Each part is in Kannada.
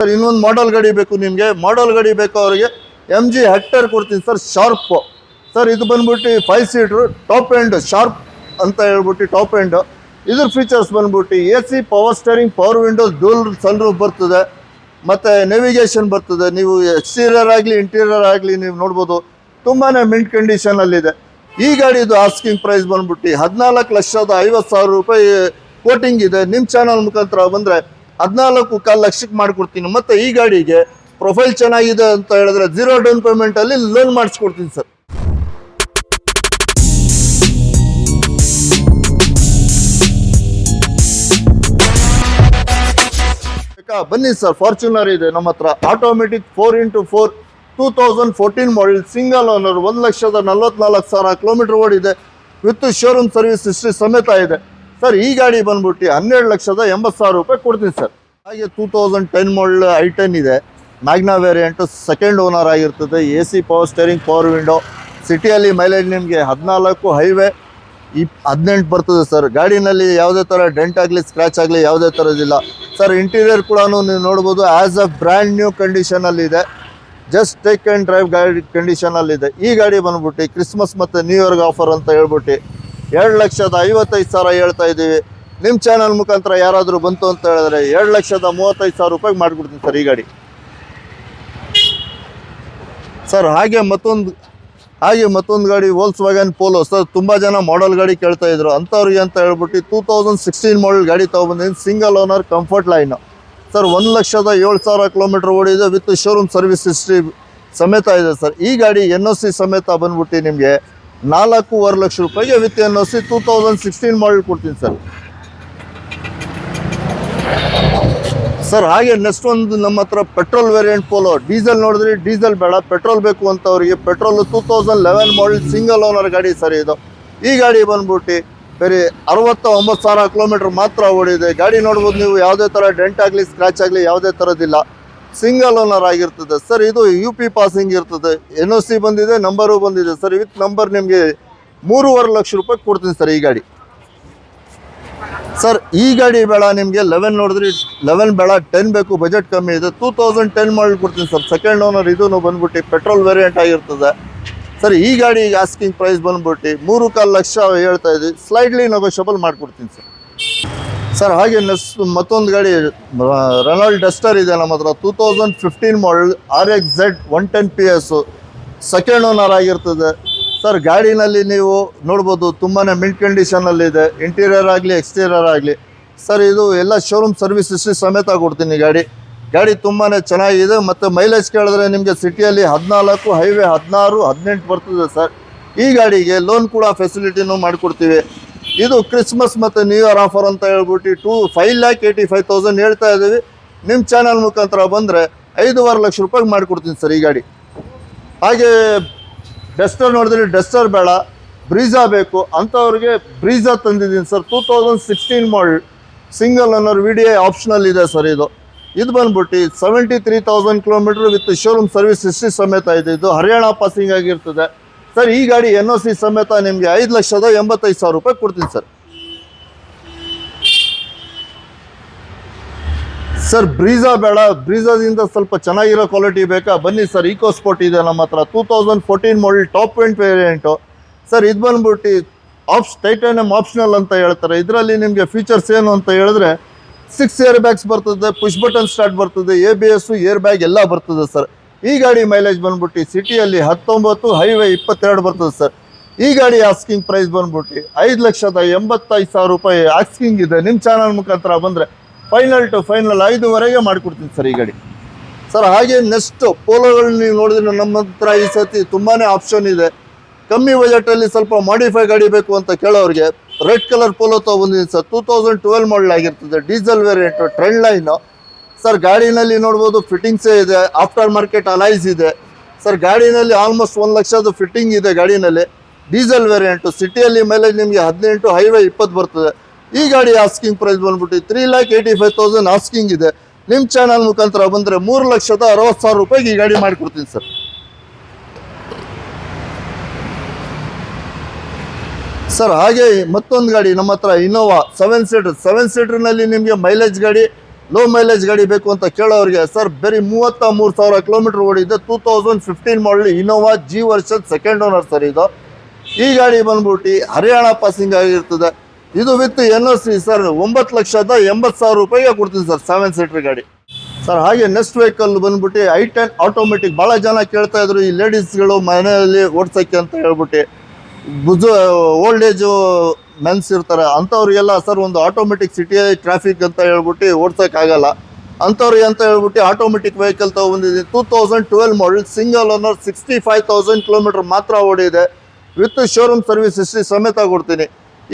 ಸರ್ ಇನ್ನೊಂದು ಮಾಡಲ್ ಗಾಡಿ ಬೇಕು ನಿಮಗೆ, ಮಾಡಲ್ ಗಾಡಿ ಬೇಕು ಅವರಿಗೆ MG ಹೆಕ್ಟರ್ ಕೊಡ್ತೀನಿ ಸರ್, ಶಾರ್ಪ್ ಸರ್. ಇದು ಬಂದ್ಬಿಟ್ಟು 5 ಸೀಟ್ರು ಟಾಪ್ ಎಂಡ್ ಶಾರ್ಪ್ ಅಂತ ಹೇಳ್ಬಿಟ್ಟು ಟಾಪ್ ಎಂಡ್. ಇದ್ರ ಫೀಚರ್ಸ್ ಬಂದ್ಬಿಟ್ಟು AC, power steering, power Windows, dual sunroof ಬರ್ತದೆ, ಮತ್ತು ನೇವಿಗೇಷನ್ ಬರ್ತದೆ. ನೀವು ಎಕ್ಸ್ಟೀರಿಯರ್ ಆಗಲಿ ಇಂಟೀರಿಯರ್ ಆಗಲಿ ನೀವು ನೋಡ್ಬೋದು, ತುಂಬಾ ಮಿಂಟ್ ಕಂಡೀಷನಲ್ಲಿದೆ. ಈ ಗಾಡಿದು ಆಸ್ಕಿಂಗ್ ಪ್ರೈಸ್ ಬಂದ್ಬಿಟ್ಟು 14,50,000 ರೂಪಾಯಿ ಕೋಟಿಂಗ್ ಇದೆ. ನಿಮ್ಮ ಚಾನಲ್ ಮುಖಾಂತರ ಬಂದರೆ 14.25 ಲಕ್ಷಕ್ಕೆ ಮಾಡಿಕೊಡ್ತೀನಿ. ಮತ್ತು ಈ ಗಾಡಿಗೆ ಪ್ರೊಫೈಲ್ ಚೆನ್ನಾಗಿದೆ ಅಂತ ಹೇಳಿದ್ರೆ 0 ಡೌನ್ ಪೇಮೆಂಟಲ್ಲಿ ಲೋನ್ ಮಾಡಿಸ್ಕೊಡ್ತೀನಿ ಸರ್. ಬನ್ನಿ ಸರ್, ಫಾರ್ಚುನರ್ ಇದೆ ನಮ್ಮ ಹತ್ರ, automatic 4x4 2014 model, single owner, 1,44,000 kilometre ಓಡಿದೆ, ವಿತ್ ಶೋರೂಮ್ ಸರ್ವಿಸ್ ಹಿಸ್ಟ್ರಿ ಸಮೇತ ಇದೆ ಸರ್. ಈ ಗಾಡಿ ಬಂದ್ಬಿಟ್ಟು 12,80,000 ರೂಪಾಯಿ ಕೊಡ್ತೀನಿ ಸರ್. ಹಾಗೆ 2010 ಮಾಡೆಲ್ i10 ಇದೆ, ಮ್ಯಾಗ್ನಾ ವೇರಿಯಂಟು, ಸೆಕೆಂಡ್ ಓನರ್ ಆಗಿರ್ತದೆ. AC, power steering, power window. ಸಿಟಿಯಲ್ಲಿ ಮೈಲೇಜ್ ನಿಮಗೆ 14, ಹೈವೇ 18 ಬರ್ತದೆ ಸರ್. ಗಾಡಿನಲ್ಲಿ ಯಾವುದೇ ಥರ ಡೆಂಟ್ ಆಗಲಿ ಸ್ಕ್ರ್ಯಾಚ್ ಆಗಲಿ ಯಾವುದೇ ಥರದಿಲ್ಲ ಸರ್. ಇಂಟೀರಿಯರ್ ಕೂಡ ನೀವು ನೋಡ್ಬೋದು, ಆ್ಯಸ್ ಅ ಬ್ರ್ಯಾಂಡ್ ನ್ಯೂ ಕಂಡೀಷನಲ್ಲಿದೆ. ಜಸ್ಟ್ ಟೇಕ್ ಆ್ಯಂಡ್ ಡ್ರೈವ್ ಗಾಡಿ ಕಂಡೀಷನಲ್ಲಿದೆ. ಈ ಗಾಡಿ ಬಂದ್ಬಿಟ್ಟು ಕ್ರಿಸ್ಮಸ್ ಮತ್ತು ನ್ಯೂ ಇಯರ್ಗೆ ಆಫರ್ ಅಂತ ಹೇಳ್ಬಿಟ್ಟು 2,55,000 ಹೇಳ್ತಾ ಇದ್ದೀವಿ. ನಿಮ್ಮ ಚಾನಲ್ ಮುಖಾಂತರ ಯಾರಾದರೂ ಬಂತು ಅಂತ ಹೇಳಿದ್ರೆ 2,35,000 ರೂಪಾಯಿಗೆ ಮಾಡಿಕೊಡ್ತೀನಿ ಸರ್ ಈ ಗಾಡಿ ಸರ್. ಹಾಗೆ ಮತ್ತೊಂದು ಗಾಡಿ ವೋಲ್ಕ್ಸ್ವ್ಯಾಗನ್ ಪೋಲೋ ಸರ್. ತುಂಬ ಜನ ಮಾಡಲ್ ಗಾಡಿ ಕೇಳ್ತಾ ಇದ್ರು, ಅಂಥವ್ರಿಗೆ ಅಂತ ಹೇಳ್ಬಿಟ್ಟು 2016 ಮಾಡೆಲ್ ಗಾಡಿ ತೊಗೊಂಬಂದಿದ್ದೀನಿ, single owner, comfort line sir. 1,07,000 kilometre ಓಡಿದೆ, ವಿತ್ ಶೋರೂಮ್ ಸರ್ವಿಸ್ ಹಿಸ್ಟ್ರಿ ಸಮೇತ ಇದೆ ಸರ್. ಈ ಗಾಡಿ NOC ಸಮೇತ ಬಂದ್ಬಿಟ್ಟು ನಿಮಗೆ 4.25 ಲಕ್ಷ ರೂಪಾಯಿಗೆ ವಿತ್ NOC 2016 ಮಾಡೆಲ್ ಕೊಡ್ತೀನಿ ಸರ್. ಸರ್ ಹಾಗೆ ನೆಕ್ಸ್ಟ್ ಒಂದು ನಮ್ಮ ಹತ್ರ ಪೆಟ್ರೋಲ್ ವೇರಿಯಂಟ್ ಪೋಲೋ. ಡೀಸೆಲ್ ನೋಡಿದ್ರೆ ಡೀಸೆಲ್ ಬೇಡ, ಪೆಟ್ರೋಲ್ ಬೇಕು ಅಂತವರಿಗೆ ಪೆಟ್ರೋಲು 2011 ಮಾಡೆಲ್, ಸಿಂಗಲ್ ಓನರ್ ಗಾಡಿ ಸರ್ ಇದು. ಈ ಗಾಡಿ ಬಂದ್ಬಿಟ್ಟು ಬೇರೆ 69,000 ಕಿಲೋಮೀಟರ್ ಮಾತ್ರ ಓಡಿದೆ. ಗಾಡಿ ನೋಡ್ಬೋದು ನೀವು, ಯಾವುದೇ ಥರ ಡೆಂಟ್ ಆಗಲಿ ಸ್ಕ್ರ್ಯಾಚ್ ಆಗಲಿ ಯಾವುದೇ ಥರದ್ದಿಲ್ಲ, ಸಿಂಗಲ್ ಓನರ್ ಆಗಿರ್ತದೆ ಸರ್. ಇದು UP ಪಾಸಿಂಗ್ ಇರ್ತದೆ, NOC ಬಂದಿದೆ, ನಂಬರು ಬಂದಿದೆ ಸರ್. ವಿತ್ ನಂಬರ್ ನಿಮಗೆ 3.25 ಲಕ್ಷ ರೂಪಾಯಿ ಕೊಡ್ತೀನಿ ಸರ್ ಈ ಗಾಡಿ ಸರ್. ಈ ಗಾಡಿ ಬೇಡ ನಿಮಗೆ, 11 ನೋಡಿದ್ರಿ 11 ಬೇಡ, 10 ಬೇಕು, ಬಜೆಟ್ ಕಮ್ಮಿ ಇದೆ, 2010 ಮಾಡೆಲ್ ಕೊಡ್ತೀನಿ ಸರ್. ಸೆಕೆಂಡ್ ಓನರ್, ಇದೂ ಬಂದ್ಬಿಟ್ಟು ಪೆಟ್ರೋಲ್ ವೇರಿಯಂಟ್ ಆಗಿರ್ತದೆ ಸರ್. ಈ ಗಾಡಿ ಆಸ್ಕಿಂಗ್ ಪ್ರೈಸ್ ಬಂದ್ಬಿಟ್ಟು 3.25 ಲಕ್ಷ ಹೇಳ್ತಾ ಇದ್ದೀವಿ, ಸ್ಲೈಡ್ಲಿ ನೆಗೋಷಿಯಬಲ್ ಮಾಡಿಕೊಡ್ತೀನಿ ಸರ್. ಸರ್ ಹಾಗೆ ನೆಕ್ಸ್ಟ್ ಮತ್ತೊಂದು ಗಾಡಿ ರೆನಾಲ್ಡ್ ಡಸ್ಟರ್ ಇದೆ ನಮ್ಮ ಹತ್ರ, 2015 model, RXZ 110 PS, second owner ಆಗಿರ್ತದೆ ಸರ್. ಗಾಡಿನಲ್ಲಿ ನೀವು ನೋಡ್ಬೋದು, ತುಂಬಾ ಮಿಂಟ್ ಕಂಡೀಷನಲ್ಲಿದೆ, ಇಂಟೀರಿಯರ್ ಆಗಲಿ ಎಕ್ಸ್ಟೀರಿಯರ್ ಆಗಲಿ ಸರ್. ಇದು ಎಲ್ಲ ಶೋರೂಮ್ ಸರ್ವಿಸ್ ಹಿಸ್ಟ್ರಿ ಸಮೇತ ಕೊಡ್ತೀನಿ. ಗಾಡಿ ತುಂಬಾ ಚೆನ್ನಾಗಿದೆ. ಮತ್ತು ಮೈಲೇಜ್ ಕೇಳಿದ್ರೆ ನಿಮಗೆ ಸಿಟಿಯಲ್ಲಿ 14, ಹೈವೇ 16, 18 ಬರ್ತದೆ ಸರ್. ಈ ಗಾಡಿಗೆ ಲೋನ್ ಕೂಡ ಫೆಸಿಲಿಟಿನೂ ಮಾಡಿಕೊಡ್ತೀವಿ. ಇದು ಕ್ರಿಸ್ಮಸ್ ಮತ್ತು ನ್ಯೂ ಇಯರ್ ಆಫರ್ ಅಂತ ಹೇಳ್ಬಿಟ್ಟು 5,85,000 ಹೇಳ್ತಾ ಇದ್ದೀವಿ. ನಿಮ್ಮ ಚಾನಲ್ ಮುಖಾಂತರ ಬಂದರೆ 5.25 ಲಕ್ಷ ರೂಪಾಯಿಗೆ ಮಾಡಿಕೊಡ್ತೀನಿ ಸರ್ ಈ ಗಾಡಿ. ಹಾಗೆ ಡಸ್ಟರ್ ನೋಡಿದ್ರೆ ಡಸ್ಟರ್ ಬೇಡ, ಬ್ರೀಝಾ ಬೇಕು ಅಂಥವ್ರಿಗೆ ಬ್ರೀಝಾ ತಂದಿದ್ದೀನಿ sir. 2016 model, single owner, VDI optional ಇದೆ ಸರ್. ಇದು ಬಂದ್ಬಿಟ್ಟು 73,000 kilometre with showroom service history ಸಮೇತ ಇದೆ. ಇದು ಹರಿಯಾಣ ಪಾಸಿಂಗ್ ಆಗಿರ್ತದೆ ಸರ್. ಈ ಗಾಡಿ NOC ಸಮೇತ ನಿಮಗೆ 5,85,000 ರೂಪಾಯಿ ಕೊಡ್ತೀನಿ ಸರ್. ಸರ್ ಬ್ರೀಝಾ ಬೇಡ, ಬ್ರೀಝಾದಿಂದ ಸ್ವಲ್ಪ ಚೆನ್ನಾಗಿರೋ ಕ್ವಾಲಿಟಿ ಬೇಕಾ, ಬನ್ನಿ ಸರ್. ಈಕೋ ಸ್ಪೋರ್ಟ್ ಇದೆ ನಮ್ಮ ಹತ್ರ, 2014 model, top end variant sir. ಇದು ಬಂದ್ಬಿಟ್ಟು ಟೈಟಾನಿಯಂ ಆಪ್ಷನಲ್ ಅಂತ ಹೇಳ್ತಾರೆ. ಇದರಲ್ಲಿ ನಿಮಗೆ ಫೀಚರ್ಸ್ ಏನು ಅಂತ ಹೇಳಿದ್ರೆ 6 ಏರ್ ಬ್ಯಾಗ್ಸ್ ಬರ್ತದೆ, ಪುಷ್ ಬಟನ್ ಸ್ಟಾರ್ಟ್ ಬರ್ತದೆ, ABS, ಏರ್ ಬ್ಯಾಗ್ ಎಲ್ಲ ಬರ್ತದೆ ಸರ್. ಈ ಗಾಡಿ ಮೈಲೇಜ್ ಬಂದ್ಬಿಟ್ಟು ಸಿಟಿಯಲ್ಲಿ 19, ಹೈವೇ 22 ಬರ್ತದೆ ಸರ್. ಈ ಗಾಡಿ ಆಸ್ಕಿಂಗ್ ಪ್ರೈಸ್ ಬಂದ್ಬಿಟ್ಟು 5,85,000 ರೂಪಾಯಿ ಆಸ್ಕಿಂಗ್ ಇದೆ. ನಿಮ್ಮ ಚಾನಲ್ ಮುಖಾಂತರ ಬಂದರೆ ಫೈನಲ್ 5ವರೆಗೆ ಮಾಡಿಕೊಡ್ತೀನಿ ಸರ್ ಈ ಗಾಡಿ ಸರ್. ಹಾಗೆ ನೆಕ್ಸ್ಟ್ ಪೋಲೋಗಳು ನೀವು ನೋಡಿದ್ರೆ ನಮ್ಮ ಹತ್ರ ಈ ಸತಿ ತುಂಬಾ ಆಪ್ಷನ್ ಇದೆ. ಕಮ್ಮಿ ಬಜೆಟಲ್ಲಿ ಸ್ವಲ್ಪ ಮಾಡಿಫೈ ಗಾಡಿ ಬೇಕು ಅಂತ ಕೇಳೋರಿಗೆ ರೆಡ್ ಕಲರ್ ಪೋಲೋ ತೊಗೊಂಡಿದ್ದೀನಿ ಸರ್. 2012 ಮಾಡೆಲ್ ಆಗಿರ್ತದೆ, diesel variant, trend line sir. ಗಾಡಿನಲ್ಲಿ ನೋಡ್ಬೋದು ಫಿಟ್ಟಿಂಗ್ಸೇ ಇದೆ, ಆಫ್ಟರ್ ಮಾರ್ಕೆಟ್ ಅಲೈಸ್ ಇದೆ ಸರ್. ಗಾಡಿನಲ್ಲಿ ಆಲ್ಮೋಸ್ಟ್ 1 ಲಕ್ಷದ ಫಿಟ್ಟಿಂಗ್ ಇದೆ ಗಾಡಿನಲ್ಲಿ. ಡೀಸೆಲ್ ವೇರಿಯಂಟು, ಸಿಟಿಯಲ್ಲಿ ಮೈಲೇಜ್ ನಿಮಗೆ 18, ಹೈವೇ 20 ಬರ್ತದೆ. ಈ ಗಾಡಿ ಆಸ್ಕಿಂಗ್ ಪ್ರೈಸ್ ಬಂದ್ಬಿಟ್ಟು 3,85,000 ಆಸ್ಕಿಂಗ್ ಇದೆ. ನಿಮ್ಮ ಚಾನಲ್ ಮುಖಾಂತರ ಬಂದರೆ 3,60,000 ರೂಪಾಯಿಗೆ ಈ ಗಾಡಿ ಮಾಡಿಕೊಡ್ತೀನಿ ಸರ್. ಸರ್ ಹಾಗೆ ಮತ್ತೊಂದು ಗಾಡಿ ನಮ್ಮ ಹತ್ರ, ಇನೋವಾ 7 ಸೀಟರ್. 7 ಸೀಟರ್ನಲ್ಲಿ ನಿಮಗೆ ಮೈಲೇಜ್ ಗಾಡಿ ಲೋ ಮೈಲೇಜ್ ಗಾಡಿ ಬೇಕು ಅಂತ ಕೇಳೋರಿಗೆ ಸರ್ ಬರೀ 33,000 ಕಿಲೋಮೀಟರ್ ಓಡಿದೆ. 2015 model Innova G version second owner sir ಇದು. ಈ ಗಾಡಿ ಬಂದ್ಬಿಟ್ಟು ಹರಿಯಾಣ ಪಾಸಿಂಗ್ ಆಗಿರ್ತದೆ. ಇದು ವಿತ್ NOC ಸರ್ 9,80,000 ರೂಪಾಯಿಗೆ ಕೊಡ್ತೀನಿ ಸರ್ 7 ಸೀಟರ್ ಗಾಡಿ ಸರ್. ಹಾಗೆ ನೆಕ್ಸ್ಟ್ ವೆಹಿಕಲ್ ಬಂದ್ಬಿಟ್ಟು i10 ಆಟೋಮೆಟಿಕ್. ಭಾಳ ಜನ ಕೇಳ್ತಾ ಇದ್ರು ಈ ಲೇಡೀಸ್ಗಳು ಮನೆಯಲ್ಲಿ ಓಡ್ಸೋಕ್ಕೆ ಅಂತ ಹೇಳ್ಬಿಟ್ಟು ಓಲ್ಡ್ ಏಜು ಮೆನ್ಸ್ ಇರ್ತಾರೆ ಅಂಥವ್ರಿಗೆಲ್ಲ ಸರ್ ಒಂದು ಆಟೋಮೆಟಿಕ್ ಸಿಟಿ ಟ್ರಾಫಿಕ್ ಅಂತ ಹೇಳ್ಬಿಟ್ಟು ಓಡ್ಸೋಕ್ಕಾಗಲ್ಲ ಅಂಥವ್ರಿಗೆ ಅಂತ ಹೇಳ್ಬಿಟ್ಟು ಆಟೋಮೆಟಿಕ್ ವೆಹಿಕಲ್ ತೊಗೊಂಡಿದ್ದೀನಿ. 2012 ಮಾಡಲ್ ಸಿಂಗಲ್ ಓನರ್ 65,000 ಕಿಲೋಮೀಟರ್ ಮಾತ್ರ ಓಡಿದೆ. ವಿತ್ ಶೋರೂಮ್ ಸರ್ವಿಸ್ ಹಿಸ್ಟ್ರಿ ಸಮೇತ ಕೊಡ್ತೀನಿ.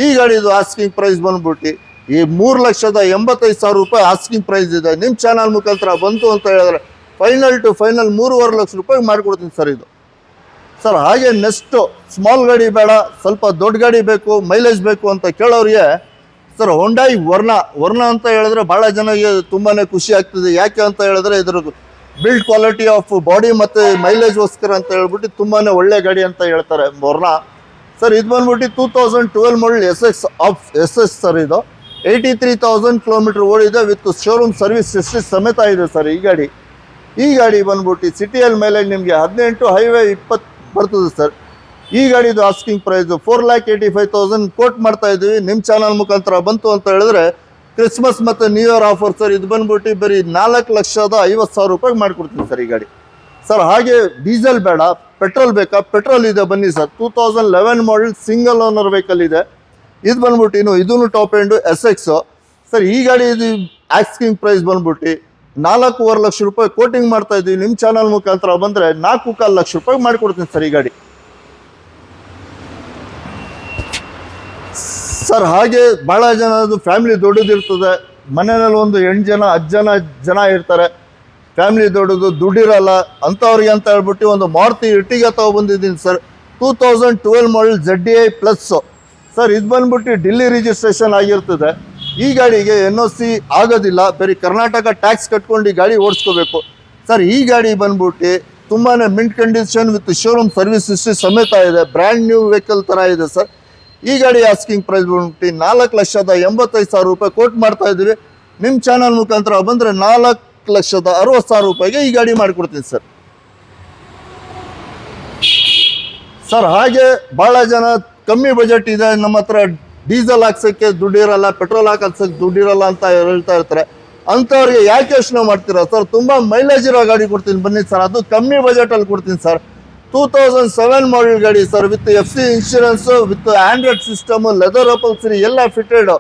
ಈ ಗಾಡಿದು ಆಸ್ಕಿಂಗ್ ಪ್ರೈಸ್ ಬಂದ್ಬಿಟ್ಟು ಈ 3,85,000 ರೂಪಾಯಿ ಆಸ್ಕಿಂಗ್ ಪ್ರೈಸ್ ಇದೆ. ನಿಮ್ಮ ಚಾನಲ್ ಮುಖಾಂತರ ಬಂತು ಅಂತ ಹೇಳಿದ್ರೆ ಫೈನಲ್ ಟು ಫೈನಲ್ 3.5 ಲಕ್ಷ ರೂಪಾಯಿ ಮಾಡಿಕೊಡ್ತೀನಿ ಸರ್ ಇದು ಸರ್. ಹಾಗೆ ನೆಕ್ಸ್ಟು ಸ್ಮಾಲ್ ಗಾಡಿ ಬೇಡ, ಸ್ವಲ್ಪ ದೊಡ್ಡ ಗಾಡಿ ಬೇಕು, ಮೈಲೇಜ್ ಬೇಕು ಅಂತ ಕೇಳೋರಿಗೆ ಸರ್ ಹೊಂಡಾಯಿ ವರ್ಣ ಅಂತ ಹೇಳಿದ್ರೆ ಭಾಳ ಜನಕ್ಕೆ ತುಂಬಾ ಖುಷಿ ಆಗ್ತದೆ. ಯಾಕೆ ಅಂತ ಹೇಳಿದ್ರೆ ಇದ್ರ ಬಿಲ್ಡ್ ಕ್ವಾಲಿಟಿ ಆಫ್ ಬಾಡಿ ಮತ್ತು ಮೈಲೇಜ್ಗೋಸ್ಕರ ಅಂತ ಹೇಳ್ಬಿಟ್ಟು ತುಂಬಾ ಒಳ್ಳೆ ಗಾಡಿ ಅಂತ ಹೇಳ್ತಾರೆ ವರ್ಣ ಸರ್. ಇದು ಬಂದ್ಬಿಟ್ಟು 2012 ಮಾಡಲ್ SS ಸರ್. ಇದು 83,000 ಕಿಲೋಮೀಟರ್ ಓಡಿದೆ ವಿತ್ ಶೋರೂಮ್ ಸರ್ವಿಸ್ ಹಿಸ್ಟ್ರಿ ಸಮೇತ ಇದೆ ಸರ್ ಈ ಗಾಡಿ ಬಂದ್ಬಿಟ್ಟು ಸಿಟಿಯಲ್ಲಿ ಮೈಲೇಜ್ ನಿಮಗೆ 18, ಹೈವೇ 20 ಬರ್ತದೆ ಸರ್. ಈ ಗಾಡಿದು ಆಸ್ಕಿಂಗ್ ಪ್ರೈಸ್ 4,85,000 ಕೋಟ್ ಮಾಡ್ತಾ ಇದ್ದೀವಿ. ನಿಮ್ಮ ಚಾನಲ್ ಮುಖಾಂತರ ಬಂತು ಅಂತ ಹೇಳಿದ್ರೆ ಕ್ರಿಸ್ಮಸ್ ಮತ್ತು ನ್ಯೂ ಇಯರ್ ಆಫರ್ ಸರ್. ಇದು ಬಂದ್ಬಿಟ್ಟು ಬರೀ 4,50,000 ರೂಪಾಯಿಗೆ ಮಾಡಿಕೊಡ್ತೀನಿ ಸರ್ ಈ ಗಾಡಿ ಸರ್. ಹಾಗೆ ಡೀಸೆಲ್ ಬೇಡ, ಪೆಟ್ರೋಲ್ ಬೇಕಾ? ಪೆಟ್ರೋಲ್ ಇದೆ ಬನ್ನಿ ಸರ್. 2011 ಮಾಡಲ್ ಸಿಂಗಲ್ ಓನರ್ ವೆಹಿಕಲ್ ಇದೆ. ಇದು ಬಂದ್ಬಿಟ್ಟು ಇದೂ ಟಾಪ್ ಎಂಡು SX ಸರ್. ಈ ಗಾಡಿ ಇದು ಆಸ್ಕಿಂಗ್ ಪ್ರೈಸ್ ಬಂದ್ಬಿಟ್ಟು 4.5 ಲಕ್ಷ ರೂಪಾಯಿ ಕೋಟಿಂಗ್ ಮಾಡ್ತಾ ಇದ್ದೀವಿ. ನಿಮ್ಮ ಚಾನಲ್ ಮುಖಾಂತರ ಬಂದರೆ 4.25 ಲಕ್ಷ ರೂಪಾಯಿ ಮಾಡಿಕೊಡ್ತೀನಿ ಸರ್ ಈ ಗಾಡಿ ಸರ್. ಹಾಗೆ ಭಾಳ ಜನದು ಫ್ಯಾಮಿಲಿ ದೊಡ್ಡದಿರ್ತದೆ, ಮನೆಯಲ್ಲಿ ಒಂದು 8 ಜನ 10 ಜನ ಇರ್ತಾರೆ, ಫ್ಯಾಮಿಲಿ ದೊಡ್ಡದು, ದುಡ್ಡಿರಲ್ಲ ಅಂಥವ್ರಿಗೆ ಅಂತ ಹೇಳ್ಬಿಟ್ಟು ಒಂದು ಮಾರುತಿ ಇಟ್ಟಿಗೆ ತೊಗೊಬಂದಿದ್ದೀನಿ ಸರ್. 2012 ಮಾಡಲ್ ZDI ಪ್ಲಸ್ ಸರ್. ಇದು ಬಂದ್ಬಿಟ್ಟು ఢిల్లీ ರಿಜಿಸ್ಟ್ರೇಷನ್ ಆಗಿರ್ತದೆ. ಈ ಗಾಡಿಗೆ NOC ಆಗೋದಿಲ್ಲ, ಬರೀ ಕರ್ನಾಟಕ ಟ್ಯಾಕ್ಸ್ ಕಟ್ಕೊಂಡು ಈ ಗಾಡಿ ಓಡಿಸ್ಕೋಬೇಕು ಸರ್. ಈ ಗಾಡಿ ಬಂದ್ಬಿಟ್ಟು ತುಂಬಾ mint condition with showroom service history ಸಮೇತ ಇದೆ. ಬ್ರ್ಯಾಂಡ್ ನ್ಯೂ ವೆಹಿಕಲ್ ಥರ ಇದೆ ಸರ್. ಈ ಗಾಡಿ ಆಸ್ಕಿಂಗ್ ಪ್ರೈಸ್ ಬಂದ್ಬಿಟ್ಟು 4,85,000 ರೂಪಾಯಿ ಕೋಟ್ ಮಾಡ್ತಾ ಇದ್ದೀವಿ. ನಿಮ್ಮ ಚಾನಲ್ ಮುಖಾಂತರ ಬಂದರೆ 4,60,000 ರೂಪಾಯಿಗೆ ಈ ಗಾಡಿ ಮಾಡಿಕೊಡ್ತೀನಿ ಸರ್ ಸರ್. ಹಾಗೆ ಭಾಳ ಜನ ಕಮ್ಮಿ ಬಜೆಟ್ ಇದೆ, ನಮ್ಮ ಹತ್ರ ಡೀಸೆಲ್ ಹಾಕ್ಸೋಕ್ಕೆ ದುಡ್ಡಿರಲ್ಲ, ಪೆಟ್ರೋಲ್ ಹಾಕೋಕ್ಕೆ ದುಡ್ಡಿರಲ್ಲ ಅಂತ ಹೇಳ್ತಾ ಇರ್ತಾರೆ. ಅಂಥವ್ರಿಗೆ ಯಾಕೆ ಯೋಚನೆ ಮಾಡ್ತೀರಾ ಸರ್? ತುಂಬ ಮೈಲೇಜ್ ಇರೋ ಗಾಡಿ ಕೊಡ್ತೀನಿ ಬನ್ನಿ ಸರ್. ಅದು ಕಮ್ಮಿ ಬಜೆಟಲ್ಲಿ ಕೊಡ್ತೀನಿ ಸರ್. 2007 ಮಾಡಲ್ ಗಾಡಿ sir. With FC insurance, with Android system, leather upholstery ಎಲ್ಲ ಫಿಟೆಡ್.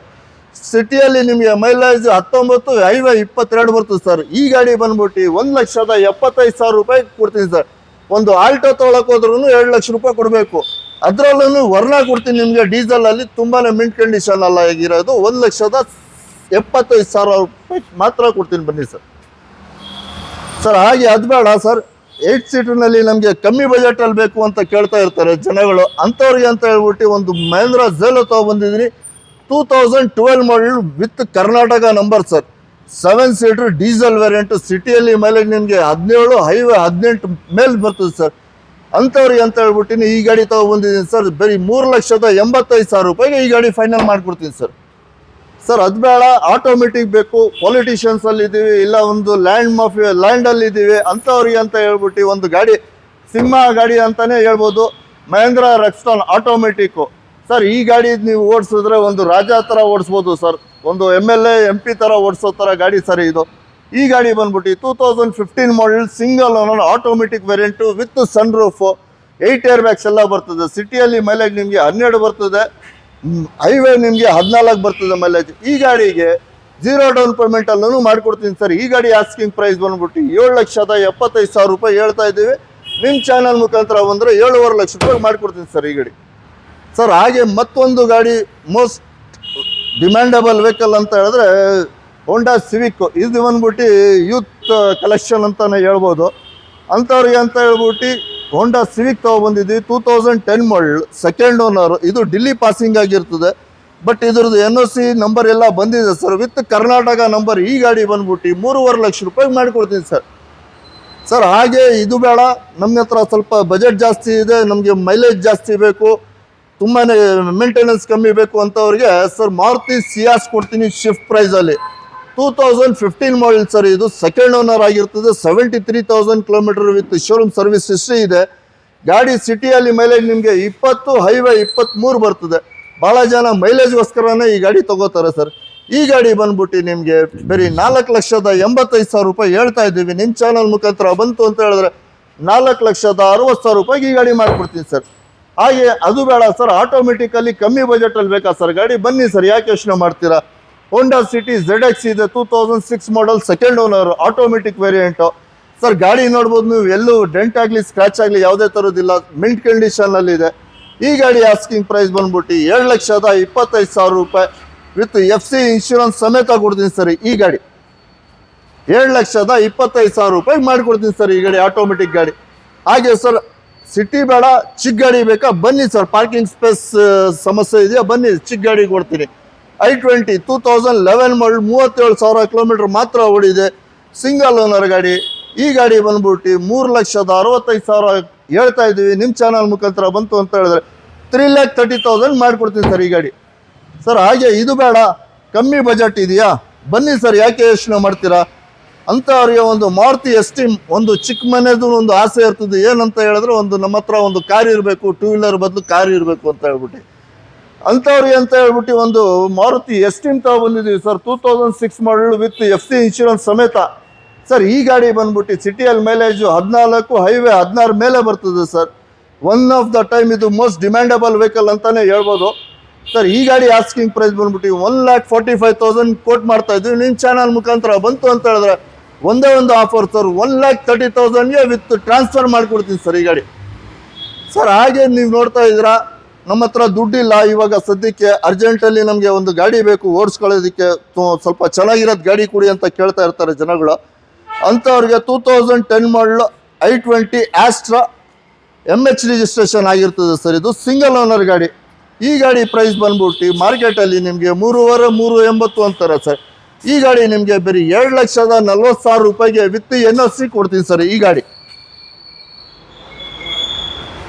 ಸಿಟಿಯಲ್ಲಿ ನಿಮಗೆ ಮೈಲೇಜ್ 19, ಹೈವೇ 22 ಬರ್ತದೆ ಸರ್. ಈ ಗಾಡಿ ಬಂದ್ಬಿಟ್ಟು 1,75,000 ರೂಪಾಯಿ ಕೊಡ್ತೀನಿ ಸರ್. ಒಂದು ಆಲ್ಟೋ ತೊಗೊಳಕ್ಕೆ ಹೋದ್ರೂ 2 ಲಕ್ಷ ರೂಪಾಯಿ ಕೊಡಬೇಕು. ಅದರಲ್ಲೂ ವರ್ಣ ಕೊಡ್ತೀನಿ ನಿಮಗೆ. ಡೀಸೆಲಲ್ಲಿ ತುಂಬಾ ಮಿಂಟ್ ಕಂಡೀಷನ್ ಅಲ್ಲ ಆಗಿರೋದು. 1,75,000 ರೂಪಾಯಿ ಮಾತ್ರ ಕೊಡ್ತೀನಿ ಬನ್ನಿ ಸರ್ ಸರ್. ಹಾಗೆ ಅದು ಬೇಡ ಸರ್, 8 ಸೀಟರ್ನಲ್ಲಿ ನಮಗೆ ಕಮ್ಮಿ ಬಜೆಟಲ್ಲಿ ಬೇಕು ಅಂತ ಕೇಳ್ತಾ ಇರ್ತಾರೆ ಜನಗಳು. ಅಂಥವ್ರಿಗೆ ಅಂತ ಹೇಳ್ಬಿಟ್ಟು ಒಂದು ಮಹೇಂದ್ರ ಝೆಲೋ ತೊಗೊಬಂದಿದ್ದೀನಿ. 2012 model with Karnataka number sir. 7 seater diesel variant. ಸಿಟಿಯಲ್ಲಿ ಮೈಲೇಜ್ ನಿಮಗೆ 17, ಹೈವೇ 18 ಮೇಲೆ ಬರ್ತದೆ ಸರ್. ಅಂಥವ್ರಿಗೆ ಅಂತ ಹೇಳ್ಬಿಟ್ಟು ಈ ಗಾಡಿ ತೊಗೊಬಂದಿದ್ದೀನಿ ಸರ್. ಬರೀ 3,85,000 ರೂಪಾಯಿಗೆ ಈ ಗಾಡಿ ಫೈನಲ್ ಮಾಡಿಕೊಡ್ತೀನಿ ಸರ್ ಸರ್. ಅದು ಬೇಡ, ಆಟೋಮೆಟಿಕ್ ಬೇಕು, ಪೊಲಿಟಿಷಿಯನ್ಸಲ್ಲಿ ಇದ್ದೀವಿ, ಇಲ್ಲ ಒಂದು ಲ್ಯಾಂಡಲ್ಲಿ ಇದ್ದೀವಿ ಅಂಥವ್ರಿಗೆ ಅಂತ ಹೇಳ್ಬಿಟ್ಟು ಒಂದು ಗಾಡಿ ಸಿಂಹ ಗಾಡಿ ಅಂತಲೇ ಹೇಳ್ಬೋದು. Mahindra Rexton automatic sir. ಈ ಗಾಡಿ ನೀವು ಓಡಿಸಿದ್ರೆ ಒಂದು ರಾಜ ಥರ ಓಡಿಸ್ಬೋದು ಸರ್. ಒಂದು MLA MP ಥರ ಓಡಿಸೋ ಥರ ಗಾಡಿ ಸರ್ ಇದು. ಈ ಗಾಡಿ ಬಂದ್ಬಿಟ್ಟು 2015 model single owner automatic variant with sunroof, 8 airbags ಎಲ್ಲ ಬರ್ತದೆ. ಸಿಟಿಯಲ್ಲಿ ಮೈಲೇಜ್ ನಿಮಗೆ 12 ಬರ್ತದೆ, ಹೈವೇ ನಿಮಗೆ 14 ಬರ್ತದೆ ಮೈಲೇಜ್. ಈ ಗಾಡಿಗೆ 0 ಡೌನ್ ಪೇಮೆಂಟಲ್ಲೂ ಮಾಡಿಕೊಡ್ತೀನಿ ಸರ್. ಈ ಗಾಡಿ ಆಸ್ಕಿಂಗ್ ಪ್ರೈಸ್ ಬಂದ್ಬಿಟ್ಟು 7,75,000 ರೂಪಾಯಿ ಹೇಳ್ತಾ ಇದ್ದೀವಿ. ನಿಮ್ಮ ಚಾನಲ್ ಮುಖಾಂತರ ಬಂದರೆ 7.5 ಲಕ್ಷ ರೂಪಾಯಿ ಮಾಡಿಕೊಡ್ತೀನಿ ಸರ್ ಈ ಗಾಡಿ ಸರ್. ಹಾಗೆ ಮತ್ತೊಂದು ಗಾಡಿ ಮೋಸ್ಟ್ ಡಿಮ್ಯಾಂಡಬಲ್ ವೆಹಿಕಲ್ ಅಂತ ಹೇಳಿದ್ರೆ ಹೋಂಡಾ ಸಿವಿಕ್. ಇದು ಬಂದ್ಬಿಟ್ಟು ಯೂತ್ ಕಲೆಕ್ಷನ್ ಅಂತಲೇ ಹೇಳ್ಬೋದು. ಅಂಥವ್ರಿಗೆ ಅಂತ ಹೇಳ್ಬಿಟ್ಟು ಹೋಂಡಾ ಸಿವಿಕ್ ತೊಗೊಬಂದಿದ್ವಿ. 2010 ಮಾಡಲ್ ಸೆಕೆಂಡ್ ಓನರ್. ಇದು ఢిల్లీ ಪಾಸಿಂಗ್ ಆಗಿರ್ತದೆ. ಬಟ್ ಇದ್ರದ್ದು NOC ನಂಬರ್ ಎಲ್ಲ ಬಂದಿದೆ ಸರ್, ವಿತ್ ಕರ್ನಾಟಕ ನಂಬರ್. ಈ ಗಾಡಿ ಬಂದ್ಬಿಟ್ಟು 3.5 ಲಕ್ಷ ರೂಪಾಯಿ ಮಾಡಿಕೊಡ್ತೀನಿ ಸರ್. ಹಾಗೆ ಇದು ಬೇಡ, ನಮ್ಮ ಹತ್ರ ಸ್ವಲ್ಪ ಬಜೆಟ್ ಜಾಸ್ತಿ ಇದೆ, ನಮಗೆ ಮೈಲೇಜ್ ಜಾಸ್ತಿ ಬೇಕು, ತುಂಬಾ ಮೇಂಟೆನೆನ್ಸ್ ಕಮ್ಮಿ ಬೇಕು ಅಂಥವ್ರಿಗೆ ಸರ್ ಮಾರುತಿ ಸಿಯಾಸ್ ಕೊಡ್ತೀನಿ ಶಿಫ್ಟ್ ಪ್ರೈಸಲ್ಲಿ. 2015 ಮಾಡೆಲ್ ಸರ್, ಇದು ಸೆಕೆಂಡ್ ಓನರ್ ಆಗಿರ್ತದೆ. 73,000 kilometre with showroom service history ಇದೆ. ಗಾಡಿ ಸಿಟಿಯಲ್ಲಿ ಮೈಲೇಜ್ ನಿಮಗೆ 20, ಹೈವೇ 23 ಬರ್ತದೆ. ಭಾಳ ಜನ ಮೈಲೇಜ್ಗೋಸ್ಕರನೇ ಈ ಗಾಡಿ ತಗೋತಾರೆ ಸರ್. ಈ ಗಾಡಿ ಬಂದ್ಬಿಟ್ಟು ನಿಮಗೆ ಬರೀ 4,85,000 ರೂಪಾಯಿ ಹೇಳ್ತಾ ಇದ್ದೀವಿ. ನಿಮ್ಮ ಚಾನಲ್ ಮುಖಾಂತರ ಬಂತು ಅಂತ ಹೇಳಿದ್ರೆ 4,60,000 ರೂಪಾಯಿಗೆ ಈ ಗಾಡಿ ಮಾಡಿಕೊಡ್ತೀನಿ ಸರ್. ಹಾಗೆ ಅದು ಬೇಡ ಸರ್, ಆಟೋಮೆಟಿಕಲಿ ಕಮ್ಮಿ ಬಜೆಟಲ್ಲಿ ಬೇಕಾ ಸರ್ ಗಾಡಿ, ಬನ್ನಿ ಸರ್, ಯಾಕೆ ಯೋಚನೆ ಮಾಡ್ತೀರಾ. ಹೋಂಡಾ ಸಿಟಿ ZX ಇದೆ, 2006 model, second owner, automatic variant sir. ಗಾಡಿ ನೋಡ್ಬೋದು ನೀವು, ಎಲ್ಲೂ ಡೆಂಟ್ ಆಗಲಿ ಸ್ಕ್ರಾಚ್ ಆಗಲಿ ಯಾವುದೇ ಥರದ್ದಿಲ್ಲ, ಮಿಂಟ್ ಕಂಡೀಷನಲ್ಲಿದೆ. ಈ ಗಾಡಿ ಆಸ್ಕಿಂಗ್ ಪ್ರೈಸ್ ಬಂದ್ಬಿಟ್ಟು 7,25,000 ರೂಪಾಯಿ ವಿತ್ FC ಇನ್ಶೂರೆನ್ಸ್ ಸಮೇತ ಕೊಡ್ತೀನಿ ಸರ್. ಈ ಗಾಡಿ 7,25,000 ರೂಪಾಯಿಗೆ ಮಾಡಿಕೊಡ್ತೀನಿ ಸರ್ ಈ ಗಾಡಿ, ಆಟೋಮೆಟಿಕ್ ಗಾಡಿ. ಹಾಗೆ ಸರ್, ಸಿಟಿ ಬೇಡ, ಚಿಕ್ಕ ಗಾಡಿ ಬೇಕಾ, ಬನ್ನಿ ಸರ್. ಪಾರ್ಕಿಂಗ್ ಸ್ಪೇಸ್ ಸಮಸ್ಯೆ ಇದೆಯಾ, ಬನ್ನಿ, ಚಿಕ್ಕ ಗಾಡಿ ಕೊಡ್ತೀನಿ. i20 2011 ಮಾಡಲ್, 37,000 ಕಿಲೋಮೀಟರ್ ಮಾತ್ರ ಓಡಿದೆ, ಸಿಂಗಲ್ ಓನರ್ ಗಾಡಿ. ಈ ಗಾಡಿ ಬಂದ್ಬಿಟ್ಟು 3,65,000 ಹೇಳ್ತಾ ಇದ್ದೀವಿ. ನಿಮ್ಮ ಚಾನಲ್ ಮುಖಾಂತರ ಬಂತು ಅಂತ ಹೇಳಿದ್ರೆ 3,30,000 ಮಾಡಿಕೊಡ್ತೀನಿ ಸರ್ ಈ ಗಾಡಿ ಸರ್. ಹಾಗೆ ಇದು ಬೇಡ, ಕಮ್ಮಿ ಬಜೆಟ್ ಇದೆಯಾ, ಬನ್ನಿ ಸರ್, ಯಾಕೆ ಯೋಚನೆ ಮಾಡ್ತೀರಾ. ಅಂಥವ್ರಿಗೆ ಒಂದು ಮಾರುತಿ ಎಸ್ಟೀಮ್, ಒಂದು ಚಿಕ್ಕ ಮನೆದು ಒಂದು ಆಸೆ ಇರ್ತದೆ. ಏನಂತ ಹೇಳಿದ್ರೆ, ಒಂದು ನಮ್ಮ ಹತ್ರ ಒಂದು ಕಾರ್ ಇರಬೇಕು, 2 ವೀಲರ್ ಬದಲು ಕಾರ್ ಇರಬೇಕು ಅಂತ ಹೇಳ್ಬಿಟ್ಟು. ಅಂಥವ್ರಿಗೆ ಅಂತ ಹೇಳ್ಬಿಟ್ಟು ಒಂದು ಮಾರುತಿ ಎಸ್ಟೀಮ್ ತಗೊಬಂದಿದ್ದೀವಿ sir, 2006 model with FC insurance ಸಮೇತ ಸರ್. ಈ ಗಾಡಿ ಬಂದ್ಬಿಟ್ಟು ಸಿಟಿಯಲ್ಲಿ ಮೈಲೇಜು 14, ಹೈವೇ 16 ಮೇಲೆ ಬರ್ತದೆ sir. One of the time ಇದು ಮೋಸ್ಟ್ ಡಿಮ್ಯಾಂಡಬಲ್ ವೆಹಿಕಲ್ ಅಂತಲೇ ಹೇಳ್ಬೋದು ಸರ್. ಈ ಗಾಡಿ ಆಸ್ಕಿಂಗ್ ಪ್ರೈಸ್ ಬಂದ್ಬಿಟ್ಟು 1,45,000 ಕೋಟ್ ಮಾಡ್ತಾ ಇದ್ದೀವಿ. ನಿಮ್ಮ ಚಾನಲ್ ಮುಖಾಂತರ ಬಂತು ಅಂತ ಹೇಳಿದ್ರೆ ಒಂದೇ ಒಂದು ಆಫರ್ ಸರ್, 1,30,000ಗೆ ವಿತ್ ಟ್ರಾನ್ಸ್ಫರ್ ಮಾಡಿಕೊಡ್ತೀನಿ ಸರ್ ಈ ಗಾಡಿ ಸರ್. ಹಾಗೆ ನೀವು ನೋಡ್ತಾ ಇದ್ದೀರಾ, ನಮ್ಮ ಹತ್ರ ದುಡ್ಡಿಲ್ಲ ಇವಾಗ ಸದ್ಯಕ್ಕೆ, ಅರ್ಜೆಂಟಲ್ಲಿ ನಮಗೆ ಒಂದು ಗಾಡಿ ಬೇಕು ಓಡಿಸ್ಕೊಳ್ಳೋದಕ್ಕೆ, ಸ್ವಲ್ಪ ಚೆನ್ನಾಗಿರೋದು ಗಾಡಿ ಕೊಡಿ ಅಂತ ಕೇಳ್ತಾ ಇರ್ತಾರೆ ಜನಗಳು. ಅಂಥವ್ರಿಗೆ 2010 ಮಾಡಲ್ i20 ಆಸ್ಟ್ರಾ MH ರಿಜಿಸ್ಟ್ರೇಷನ್ ಆಗಿರ್ತದೆ ಸರ್. ಇದು ಸಿಂಗಲ್ ಓನರ್ ಗಾಡಿ. ಈ ಗಾಡಿ ಪ್ರೈಸ್ ಬಂದ್ಬಿಟ್ಟು ಮಾರ್ಕೆಟಲ್ಲಿ ನಿಮಗೆ 3,80,000 ಅಂತಾರೆ ಸರ್. ಈ ಗಾಡಿ ನಿಮಗೆ ಬರೀ 7,40,000 ರೂಪಾಯಿಗೆ ವಿತ್ NOC ಕೊಡ್ತೀನಿ ಸರ್ ಈ ಗಾಡಿ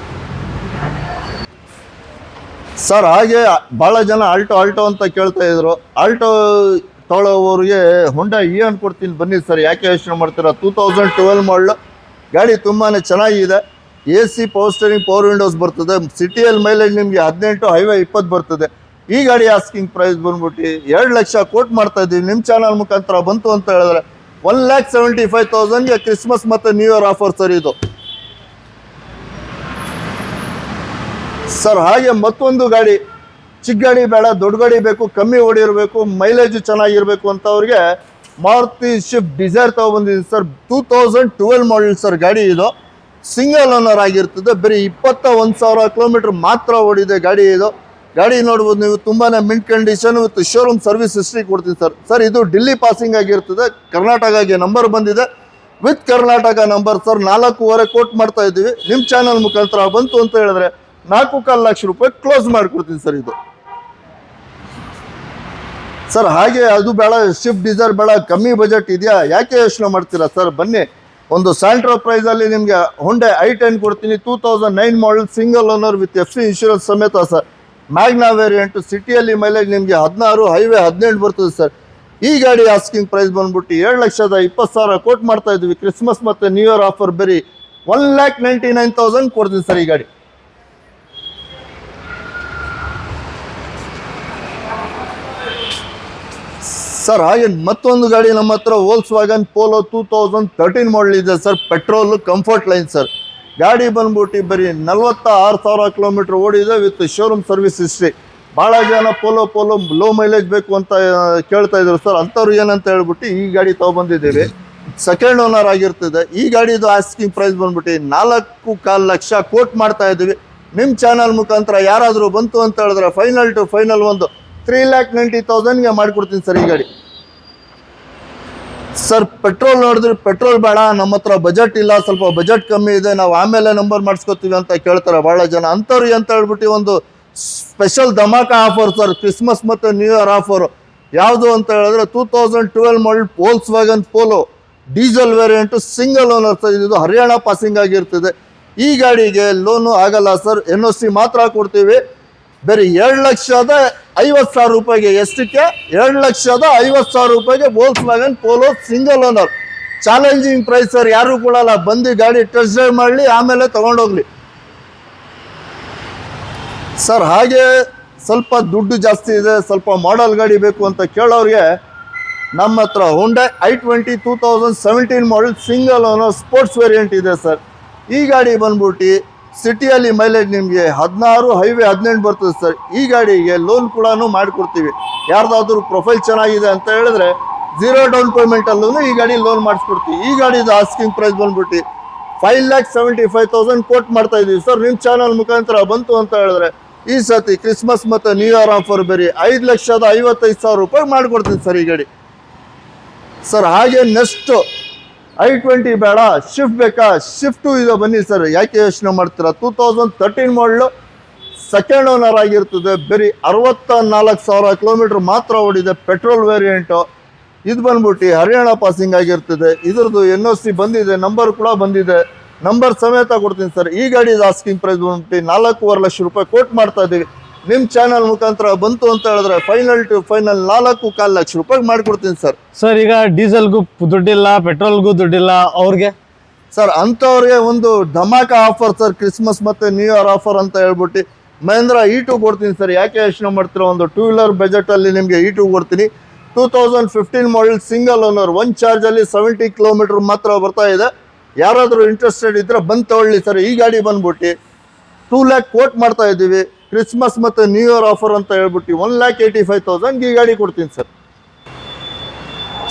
ಸರ್. ಹಾಗೆ ಭಾಳ ಜನ ಆಲ್ಟೋ ಅಂತ ಕೇಳ್ತಾ ಇದ್ರು. ಆಲ್ಟೋ ತೊಗೊಳ್ಳೋರಿಗೆ ಹೊಂಡಾ ಇಯಾನ್ ಕೊಡ್ತೀನಿ, ಬನ್ನಿ ಸರ್, ಯಾಕೆ ಯೋಚನೆ ಮಾಡ್ತೀರಾ. 2012 ಮಾಡಲ್ ಗಾಡಿ ತುಂಬಾ ಚೆನ್ನಾಗಿದೆ. AC, power steering, power Windows ಬರ್ತದೆ. ಸಿಟಿಯಲ್ಲಿ ಮೈಲೇಜ್ ನಿಮಗೆ 18, ಹೈವೇ 20 ಬರ್ತದೆ. ಈ ಗಾಡಿ ಆಸ್ಕಿಂಗ್ ಪ್ರೈಸ್ ಬಂದ್ಬಿಟ್ಟು 2 ಲಕ್ಷ ಕೋಟ್ ಮಾಡ್ತಾ ಇದ್ದೀವಿ. ನಿಮ್ಮ ಚಾನಲ್ ಮುಖಾಂತರ ಬಂತು ಅಂತ ಹೇಳಿದ್ರೆ 1,75,000ಗೆ ಕ್ರಿಸ್ಮಸ್ ಮತ್ತು ನ್ಯೂ ಇಯರ್ ಆಫರ್ ಸರ್ ಇದು ಸರ್. ಹಾಗೆ ಮತ್ತೊಂದು ಗಾಡಿ, ಚಿಕ್ಕ ಗಾಡಿ ಬೇಡ, ದೊಡ್ಡ ಗಾಡಿ ಬೇಕು, ಕಮ್ಮಿ ಓಡಿರಬೇಕು, ಮೈಲೇಜು ಚೆನ್ನಾಗಿರಬೇಕು ಅಂತ ಅವ್ರಿಗೆ ಮಾರುತಿ ಶಿಫ್ಟ್ ಡಿಸೈರ್ ತೊಗೊಬಂದಿದ್ದೀನಿ ಸರ್. 2012 ಮಾಡಲ್ ಸರ್ ಗಾಡಿ. ಇದು ಸಿಂಗಲ್ ಓನರ್ ಆಗಿರ್ತದೆ. ಬರೀ 21,000 ಕಿಲೋಮೀಟರ್ ಮಾತ್ರ ಓಡಿದೆ ಗಾಡಿ. ಇದು ಗಾಡಿ ನೋಡ್ಬೋದು ನೀವು, ತುಂಬಾ mint condition with showroom service history ಕೊಡ್ತೀನಿ ಸರ್. ಸರ್, ಇದು ఢిల్లీ ಪಾಸಿಂಗ್ ಆಗಿರ್ತದೆ, ಕರ್ನಾಟಕಗೆ ನಂಬರ್ ಬಂದಿದೆ with Karnataka number sir. 4.5 quote ಮಾಡ್ತಾ ಇದ್ದೀವಿ. ನಿಮ್ಮ ಚಾನಲ್ ಮುಖಾಂತರ ಬಂತು ಅಂತ ಹೇಳಿದ್ರೆ 4.25 ಲಕ್ಷ ರೂಪಾಯಿ ಕ್ಲೋಸ್ ಮಾಡಿಕೊಡ್ತೀನಿ ಸರ್ ಇದು ಸರ್. ಹಾಗೆ ಅದು ಬೇಡ, ಶಿಫ್ಟ್ ಡಿಸೈರ್ ಬೇಡ, ಕಮ್ಮಿ ಬಜೆಟ್ ಇದೆಯಾ, ಯಾಕೆ ಯೋಚನೆ ಮಾಡ್ತೀರಾ ಸರ್, ಬನ್ನಿ. ಒಂದು ಸ್ಯಾಂಟ್ರೋ ಪ್ರೈಸಲ್ಲಿ ನಿಮಗೆ ಹೊಂಡಾ i10 ಕೊಡ್ತೀನಿ, 2009 model, single owner with FC insurance ಸಮೇತ ಸರ್. ಮ್ಯಾಗ್ನಾ ವೇರಿಯಂಟು, ಸಿಟಿಯಲ್ಲಿ ಮೈಲೇಜ್ ನಿಮಗೆ 16, ಹೈವೇ 18 ಬರ್ತದೆ ಸರ್. ಈ ಗಾಡಿ ಆಸ್ಕಿಂಗ್ ಪ್ರೈಸ್ ಬಂದ್ಬಿಟ್ಟು 7,20,000 ಕೋಟ್ ಮಾಡ್ತಾ ಇದ್ವಿ. ಕ್ರಿಸ್ಮಸ್ ಮತ್ತು ನ್ಯೂ ಇಯರ್ ಆಫರ್ ಬರೀ 1,99,000 ಕೊಡ್ತೀನಿ ಸರ್ ಈ ಗಾಡಿ ಸರ್. ಹಾಗೆ ಮತ್ತೊಂದು ಗಾಡಿ ನಮ್ಮ ಹತ್ರ ವೋಲ್ಕ್ಸ್ವ್ಯಾಗನ್ ಪೋಲೋ 2013 ಮಾಡಲ್ ಇದೆ sir. Petrol comfort line sir. ಗಾಡಿ ಬಂದ್ಬಿಟ್ಟು ಬರೀ 46,000 ಕಿಲೋಮೀಟರ್ ಓಡಿದೆ ವಿತ್ ಶೋರೂಮ್ ಸರ್ವಿಸ್ ಹಿಸ್ಟ್ರಿ. ಭಾಳ ಜನ ಪೋಲೋ ಲೋ ಮೈಲೇಜ್ ಬೇಕು ಅಂತ ಕೇಳ್ತಾ ಇದ್ರು ಸರ್. ಅಂಥವ್ರು ಏನಂತ ಹೇಳ್ಬಿಟ್ಟು ಈ ಗಾಡಿ ತೊಗೊಬಂದಿದ್ದೀವಿ. ಸೆಕೆಂಡ್ ಓನರ್ ಆಗಿರ್ತದೆ. ಈ ಗಾಡಿದು ಆಸ್ಕಿಂಗ್ ಪ್ರೈಸ್ ಬಂದ್ಬಿಟ್ಟು 4.25 ಲಕ್ಷ ಕೋಟ್ ಮಾಡ್ತಾ ಇದ್ದೀವಿ. ನಿಮ್ಮ ಚಾನಲ್ ಮುಖಾಂತರ ಯಾರಾದರೂ ಬಂತು ಅಂತ ಹೇಳಿದ್ರೆ ಫೈನಲ್ ಟು ಫೈನಲ್ ಒಂದು 3,90,000ಗೆ ಮಾಡಿಕೊಡ್ತೀನಿ ಸರ್ ಈ ಗಾಡಿ ಸರ್. ಪೆಟ್ರೋಲ್ ನೋಡಿದ್ರೆ ಪೆಟ್ರೋಲ್ ಬೇಡ, ನಮ್ಮ ಹತ್ರ ಬಜೆಟ್ ಇಲ್ಲ, ಸ್ವಲ್ಪ ಬಜೆಟ್ ಕಮ್ಮಿ ಇದೆ, ನಾವು ಆಮೇಲೆ ನಂಬರ್ ಮಾಡಿಸ್ಕೊತೀವಿ ಅಂತ ಕೇಳ್ತಾರೆ ಭಾಳ ಜನ. ಅಂಥವ್ರಿಗೆ ಅಂತ ಹೇಳ್ಬಿಟ್ಟು ಒಂದು ಸ್ಪೆಷಲ್ ಧಮಾಕ ಆಫರ್ ಸರ್, ಕ್ರಿಸ್ಮಸ್ ಮತ್ತು ನ್ಯೂ ಇಯರ್ ಆಫರು. ಯಾವುದು ಅಂತ ಹೇಳಿದ್ರೆ 2012 model Volkswagen Polo diesel variant, single owner sir. ಇದು ಹರಿಯಾಣ ಪಾಸಿಂಗ್ ಆಗಿರ್ತದೆ. ಈ ಗಾಡಿಗೆ ಲೋನು ಆಗಲ್ಲ ಸರ್, NOC ಮಾತ್ರ ಕೊಡ್ತೀವಿ. ಬೇರೆ 2,50,000 ರೂಪಾಯಿಗೆ. ಎಷ್ಟಕ್ಕೆ? 2,50,000 ರೂಪಾಯಿಗೆ Volkswagen Polo single owner. Challenging price sir, ಯಾರು ಕೊಡಲ್ಲ. ಬಂದು ಗಾಡಿ ಟೆಸ್ಟ್ ಡ್ರೈವ್ ಮಾಡಲಿ, ಆಮೇಲೆ ತಗೊಂಡೋಗ್ಲಿ ಸರ್. ಹಾಗೆ ಸ್ವಲ್ಪ ದುಡ್ಡು ಜಾಸ್ತಿ ಇದೆ, ಸ್ವಲ್ಪ ಮಾಡೆಲ್ ಗಾಡಿ ಬೇಕು ಅಂತ ಕೇಳೋರಿಗೆ ನಮ್ಮ ಹತ್ರ Hyundai i20 2017 model single owner sports variant ಇದೆ ಸರ್. ಈ ಗಾಡಿ ಬಂದ್ಬಿಟ್ಟು ಸಿಟಿಯಲ್ಲಿ ಮೈಲೇಜ್ ನಿಮಗೆ 16, ಹೈವೇ 18 ಬರ್ತದೆ ಸರ್. ಈ ಗಾಡಿಗೆ ಲೋನ್ ಕೂಡ ಮಾಡಿಕೊಡ್ತೀವಿ. ಯಾರ್ದಾದ್ರೂ ಪ್ರೊಫೈಲ್ ಚೆನ್ನಾಗಿದೆ ಅಂತ ಹೇಳಿದ್ರೆ 0 ಡೌನ್ ಪೇಮೆಂಟಲ್ಲೂ ಈ ಗಾಡಿ ಲೋನ್ ಮಾಡಿಸ್ಕೊಡ್ತೀವಿ. ಈ ಗಾಡಿದು ಆಸ್ಕಿಂಗ್ ಪ್ರೈಸ್ ಬಂದ್ಬಿಟ್ಟು 5,75,000 ಕೋಟ್ ಮಾಡ್ತಾ ಇದ್ದೀವಿ ಸರ್. ನಿಮ್ಮ ಚಾನಲ್ ಮುಖಾಂತರ ಬಂತು ಅಂತ ಹೇಳಿದ್ರೆ ಈ ಸತಿ ಕ್ರಿಸ್ಮಸ್ ಮತ್ತು ನ್ಯೂ ಇಯರ್ ಆಫರ್ ಬೇರೆ 5,55,000 ರೂಪಾಯಿ ಮಾಡಿಕೊಡ್ತೀನಿ ಸರ್ ಈ ಗಾಡಿ ಸರ್. ಹಾಗೆ ನೆಕ್ಸ್ಟ್ i20 ಬೇಡ, ಶಿಫ್ಟ್ ಬೇಕಾ? ಶಿಫ್ಟು ಇದೆ, ಬನ್ನಿ ಸರ್. ಯಾಕೆ ಯೋಚನೆ ಮಾಡ್ತೀರಾ? 2013 ಮಾಡಲು ಸೆಕೆಂಡ್ ಓನರ್ ಆಗಿರ್ತದೆ. ಬರೀ 64,000 ಕಿಲೋಮೀಟರ್ ಮಾತ್ರ ಓಡಿದೆ. Petrol variant. ಇದು ಬಂದ್ಬಿಟ್ಟು ಹರಿಯಾಣ ಪಾಸಿಂಗ್ ಆಗಿರ್ತದೆ. ಇದ್ರದ್ದು NOC ಬಂದಿದೆ, ನಂಬರ್ ಕೂಡ ಬಂದಿದೆ. ನಂಬರ್ ಸಮೇತ ಕೊಡ್ತೀನಿ ಸರ್. ಈ ಗಾಡಿದು ಆಸ್ಕಿಂಗ್ ಪ್ರೈಸ್ ಬಂದ್ಬಿಟ್ಟು 4.5 ಲಕ್ಷ ರೂಪಾಯಿ ಕೋಟ್ ಮಾಡ್ತಾ ಇದ್ದೀವಿ. ನಿಮ್ಮ ಚಾನಲ್ ಮುಖಾಂತರ ಬಂತು ಅಂತ ಹೇಳಿದ್ರೆ ಫೈನಲ್ ಟು ಫೈನಲ್ 4.25 ಲಕ್ಷ ರೂಪಾಯಿ ಮಾಡಿಕೊಡ್ತೀನಿ ಸರ್. ಸರ್ ಈಗ ಡೀಸೆಲ್ಗೂ ದುಡ್ಡಿಲ್ಲ, ಪೆಟ್ರೋಲ್ಗೂ ದುಡ್ಡಿಲ್ಲ ಅವ್ರಿಗೆ ಸರ್, ಅಂಥವ್ರಿಗೆ ಒಂದು ಧಮಾಕ ಆಫರ್ ಸರ್. ಕ್ರಿಸ್ಮಸ್ ಮತ್ತು ನ್ಯೂ ಇಯರ್ ಆಫರ್ ಅಂತ ಹೇಳ್ಬಿಟ್ಟು ಮಹೇಂದ್ರ E2 ಕೊಡ್ತೀನಿ ಸರ್. ಯಾಕೆ ಯೋಚನೆ ಮಾಡ್ತೀರಾ? ಒಂದು 2 ವೀಲರ್ ಬಜೆಟಲ್ಲಿ ನಿಮಗೆ E2 ಕೊಡ್ತೀನಿ. 2015 ಮಾಡೆಲ್ ಸಿಂಗಲ್ ಓನರ್, 1 ಚಾರ್ಜಲ್ಲಿ 70 ಕಿಲೋಮೀಟರ್ ಮಾತ್ರ ಬರ್ತಾ ಇದೆ. ಯಾರಾದರೂ ಇಂಟ್ರೆಸ್ಟೆಡ್ ಇದ್ದರೆ ಬಂದು ತಗೊಳ್ಳಿ ಸರ್. ಈ ಗಾಡಿ ಬಂದ್ಬಿಟ್ಟು 2 ಲ್ಯಾಕ್ ಕೋಟ್ ಮಾಡ್ತಾ ಇದ್ದೀವಿ. ಕ್ರಿಸ್ಮಸ್ ಮತ್ತು ನ್ಯೂ ಇಯರ್ ಆಫರ್ ಅಂತ ಹೇಳ್ಬಿಟ್ಟು 1,85,000 ಈ ಗಾಡಿ ಕೊಡ್ತೀನಿ ಸರ್.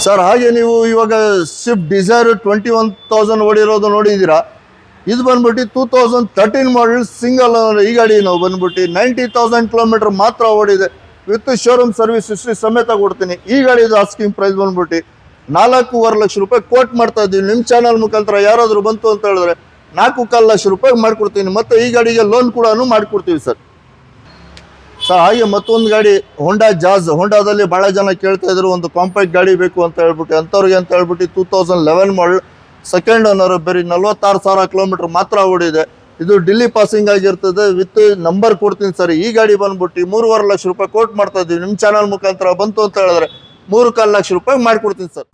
ಸರ್ ಹಾಗೆ ನೀವು ಇವಾಗ ಸ್ವಿಫ್ಟ್ ಡಿಸೈರ್ 21,000 ಓಡಿರೋದು ನೋಡಿದ್ದೀರಾ. ಇದು ಬಂದ್ಬಿಟ್ಟು 2013 ಮಾಡೆಲ್ ಸಿಂಗಲ್ ಓನರ್. ಈ ಗಾಡಿ ನಾವು ಬಂದ್ಬಿಟ್ಟು 90,000 ಕಿಲೋಮೀಟರ್ ಮಾತ್ರ ಓಡಿದೆ. ವಿತ್ ಶೋರೂಮ್ ಸರ್ವಿಸ್ ಹಿಸ್ಟ್ರಿ ಸಮೇತ ಕೊಡ್ತೀನಿ. ಈ ಗಾಡಿದು ಆಸ್ಕಿಂಗ್ ಪ್ರೈಸ್ ಬಂದ್ಬಿಟ್ಟು 4.25 ಲಕ್ಷ ರೂಪಾಯಿ ಕೋಟ್ ಮಾಡ್ತಾ ಇದ್ದೀವಿ. ನಿಮ್ಮ ಚಾನಲ್ ಮುಖಾಂತರ ಯಾರಾದರೂ ಬಂತು ಅಂತ ಹೇಳಿದ್ರೆ 4.25 ಲಕ್ಷ ರೂಪಾಯಿ ಮಾಡಿಕೊಡ್ತೀನಿ. ಮತ್ತು ಈ ಗಾಡಿಗೆ ಲೋನ್ ಕೂಡ ಮಾಡಿಕೊಡ್ತೀವಿ ಸರ್. ಹಾಗೆ ಮತ್ತೊಂದು ಗಾಡಿ ಹೋಂಡಾ ಜಾಜ್. ಹೋಂಡಾದಲ್ಲಿ ಭಾಳ ಜನ ಕೇಳ್ತಾ ಇದ್ರು ಒಂದು ಕಾಂಪ್ಯಾಕ್ಟ್ ಗಾಡಿ ಬೇಕು ಅಂತ ಹೇಳ್ಬಿಟ್ಟು. ಅಂಥವ್ರಿಗೆ ಅಂತ ಹೇಳ್ಬಿಟ್ಟು 2011 ಮಾಡೆಲ್ ಸೆಕೆಂಡ್ ಓನರ್, ಬರೀ 46,000 ಕಿಲೋಮೀಟರ್ ಮಾತ್ರ ಓಡಿದೆ. ಇದು ఢిల్లీ ಪಾಸಿಂಗ್ ಆಗಿರ್ತದೆ. ವಿತ್ ನಂಬರ್ ಕೊಡ್ತೀನಿ ಸರ್. ಈ ಗಾಡಿ ಬಂದ್ಬಿಟ್ಟು 3.25 ಲಕ್ಷ ರೂಪಾಯಿ ಕೋಟ್ ಮಾಡ್ತಾ ಇದ್ದೀವಿ. ನಿಮ್ಮ ಚಾನಲ್ ಮುಖಾಂತರ ಬಂತು ಅಂತ ಹೇಳಿದ್ರೆ 3.25 ಲಕ್ಷ ರೂಪಾಯಿ ಮಾಡಿಕೊಡ್ತೀನಿ ಸರ್.